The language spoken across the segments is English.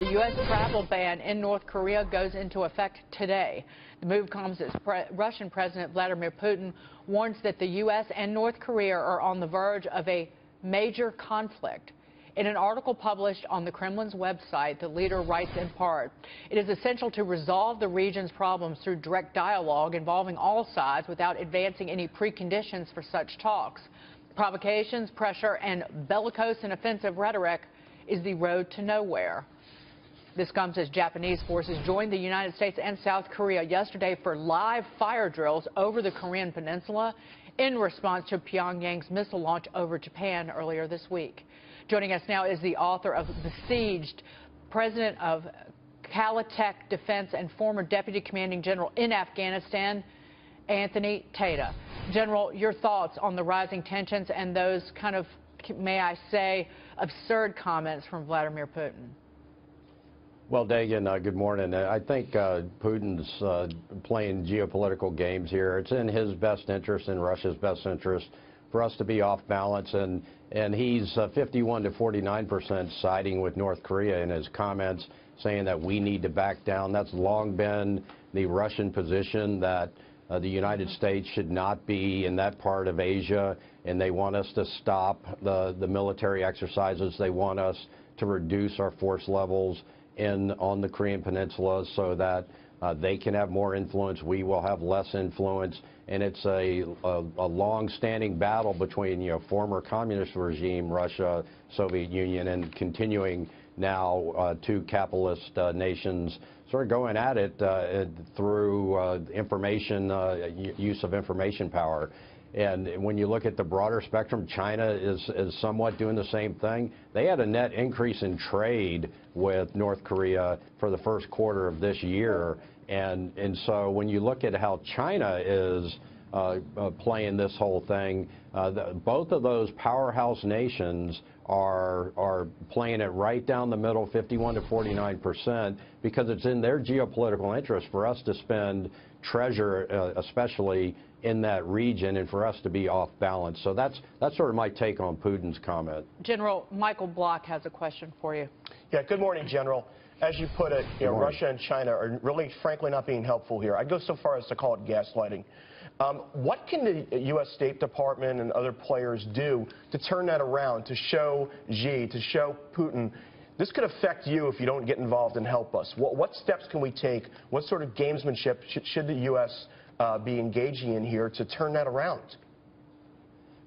The U.S. travel ban in North Korea goes into effect today. The move comes as Russian President Vladimir Putin warns that the U.S. and North Korea are on the verge of a major conflict. In an article published on the Kremlin's website, the leader writes in part, "It is essential to resolve the region's problems through direct dialogue involving all sides without advancing any preconditions for such talks. Provocations, pressure, and bellicose and offensive rhetoric is the road to nowhere." This comes as Japanese forces joined the United States and South Korea yesterday for live fire drills over the Korean peninsula in response to Pyongyang's missile launch over Japan earlier this week. Joining us now is the author of Beseiged, president of Calitech Defense and former deputy commanding general in Afghanistan, Anthony Tata. General, your thoughts on the rising tensions and those kind of, may I say, absurd comments from Vladimir Putin? Well, Dagan, good morning. I think Putin's playing geopolitical games here. It's in his best interest, in Russia's best interest, for us to be off balance, and he's 51 to 49% siding with North Korea in his comments, saying that we need to back down. That's long been the Russian position, that the United States should not be in that part of Asia, and they want us to stop the military exercises. They want us to reduce our force levels on the Korean Peninsula so that they can have more influence, we will have less influence, and it's a long-standing battle between, former communist regime, Russia, Soviet Union, and continuing now two capitalist nations sort of going at it through use of information power. And when you look at the broader spectrum, China is somewhat doing the same thing. They had a net increase in trade with North Korea for the first quarter of this year. And so when you look at how China is playing this whole thing, both of those powerhouse nations are playing it right down the middle, 51 to 49%, because it's in their geopolitical interest for us to spend treasure, especially in that region, and for us to be off balance. So that's sort of my take on Putin's comment. General, Michael Block has a question for you. Yeah, good morning, General. As you put it, Russia and China are really, frankly, not being helpful here. I'd go so far as to call it gaslighting. What can the U.S. State Department and other players do to turn that around, to show Xi, to show Putin, this could affect you if you don't get involved and help us? What steps can we take? What sort of gamesmanship should the U.S. Be engaging in here to turn that around?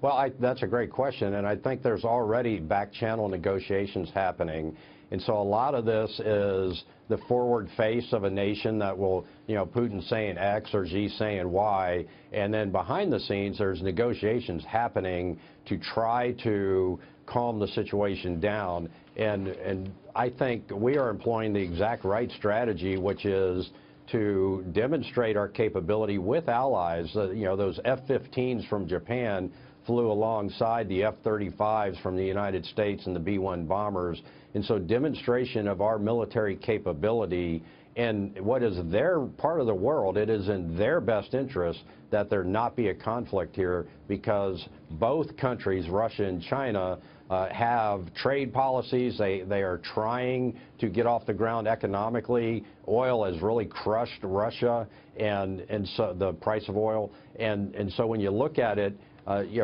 Well, that's a great question, and I think there's already back-channel negotiations happening. And so a lot of this is the forward face of a nation that will, Putin saying X or Xi saying Y, and then behind the scenes there's negotiations happening to try to calm the situation down. And I think we are employing the exact right strategy, which is to demonstrate our capability with allies. Those F-15s from Japan flew alongside the F-35s from the United States and the B-1 bombers. And so demonstration of our military capability and what is their part of the world, it is in their best interest that there not be a conflict here, because both countries, Russia and China, have trade policies. They are trying to get off the ground economically. Oil has really crushed Russia, and so the price of oil. And so when you look at it,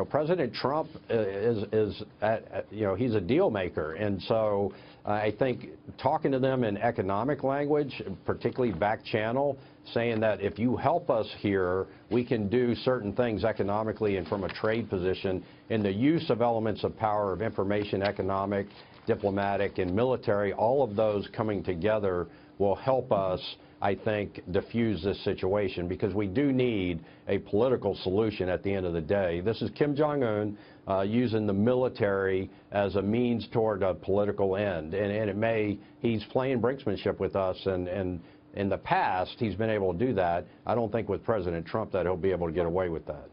President Trump he's a deal maker. And so I think talking to them in economic language, particularly back channel, saying that if you help us here, we can do certain things economically and from a trade position, in the use of elements of power of information, economic, diplomatic, and military, all of those coming together will help us, I think, diffuse this situation, because we do need a political solution at the end of the day. This is Kim Jong-un using the military as a means toward a political end, and he's playing brinksmanship with us, and in the past he's been able to do that. I don't think with President Trump that he'll be able to get away with that.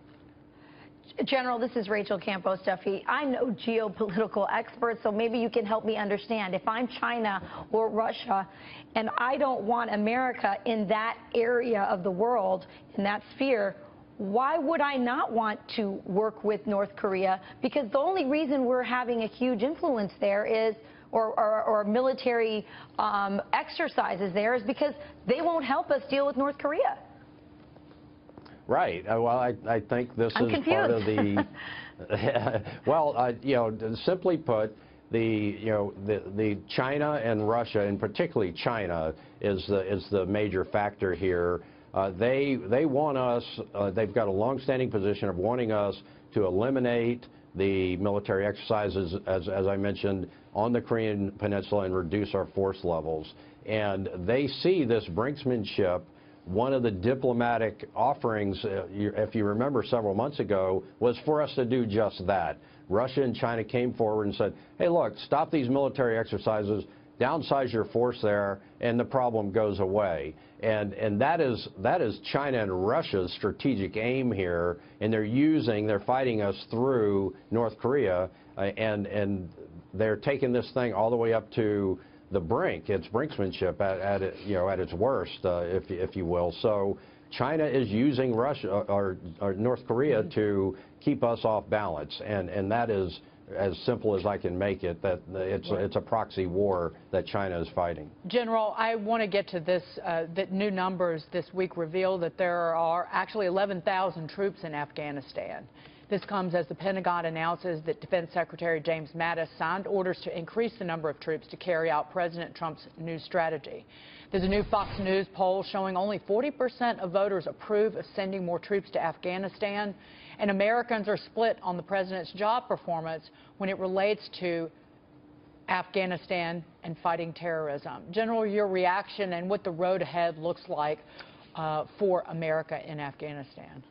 General, this is Rachel Campos Duffy. I'm no geopolitical expert, so maybe you can help me understand. If I'm China or Russia and I don't want America in that area of the world, in that sphere, why would I not want to work with North Korea? Because the only reason we're having a huge influence there is or military exercises there is because they won't help us deal with North Korea. Right. Well, I think this I'm is confused. part of the. Well, you know, simply put, the China and Russia, and particularly China, is the major factor here. They want us. They've got a longstanding position of wanting us to eliminate the military exercises, as I mentioned, on the Korean Peninsula and reduce our force levels. And they see this brinksmanship. One of the diplomatic offerings, if you remember several months ago, was for us to do just that. Russia and China came forward and said, hey, look, stop these military exercises, downsize your force there, and the problem goes away. And that is China and Russia's strategic aim here, and they're fighting us through North Korea, and they're taking this thing all the way up to the brink. It's brinksmanship at its worst, if you will. So China is using Russia or North Korea to keep us off balance, and that is as simple as I can make it. That it's a proxy war that China is fighting. General, I want to get to this. That new numbers this week reveal that there are actually 11,000 troops in Afghanistan. This comes as the Pentagon announces that Defense Secretary James Mattis signed orders to increase the number of troops to carry out President Trump's new strategy. There's a new Fox News poll showing only 40% of voters approve of sending more troops to Afghanistan, and Americans are split on the president's job performance when it relates to Afghanistan and fighting terrorism. General, your reaction and what the road ahead looks like for America in Afghanistan.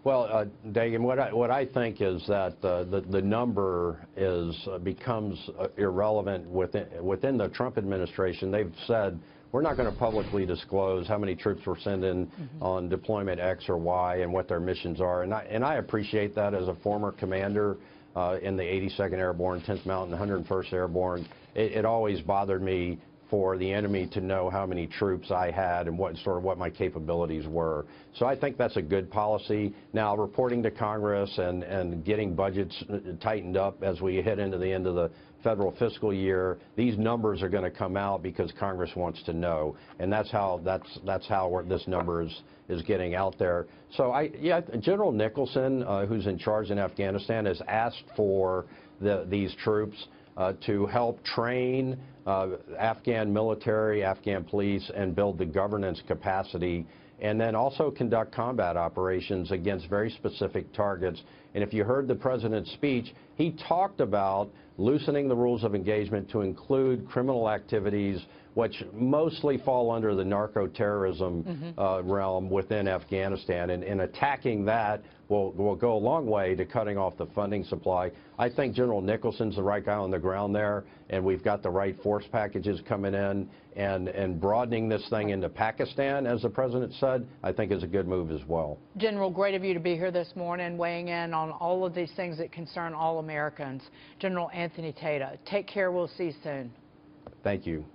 Well, Dagan, what I think is that the number becomes irrelevant within the Trump administration. They've said we're not going to publicly disclose how many troops we're sending on deployment X or Y and what their missions are, and I appreciate that as a former commander in the 82nd Airborne, 10th Mountain, 101st Airborne. It always bothered me for the enemy to know how many troops I had and what my capabilities were. So I think that's a good policy. Now, reporting to Congress and getting budgets tightened up as we head into the end of the federal fiscal year, these numbers are going to come out because Congress wants to know, and that's how this number is getting out there. So General Nicholson, who's in charge in Afghanistan, has asked for these troops to help train Afghan military, Afghan police, and build the governance capacity, and then also conduct combat operations against very specific targets. And if you heard the president's speech, he talked about loosening the rules of engagement to include criminal activities which mostly fall under the narco-terrorism realm within Afghanistan. And attacking that will go a long way to cutting off the funding supply. I think General Nicholson's the right guy on the ground there, and we've got the right force packages coming in, and broadening this thing into Pakistan, as the president said, I think is a good move as well. General, great of you to be here this morning, weighing in on all of these things that concern all Americans. General Anthony Tata, take care. We'll see you soon. Thank you.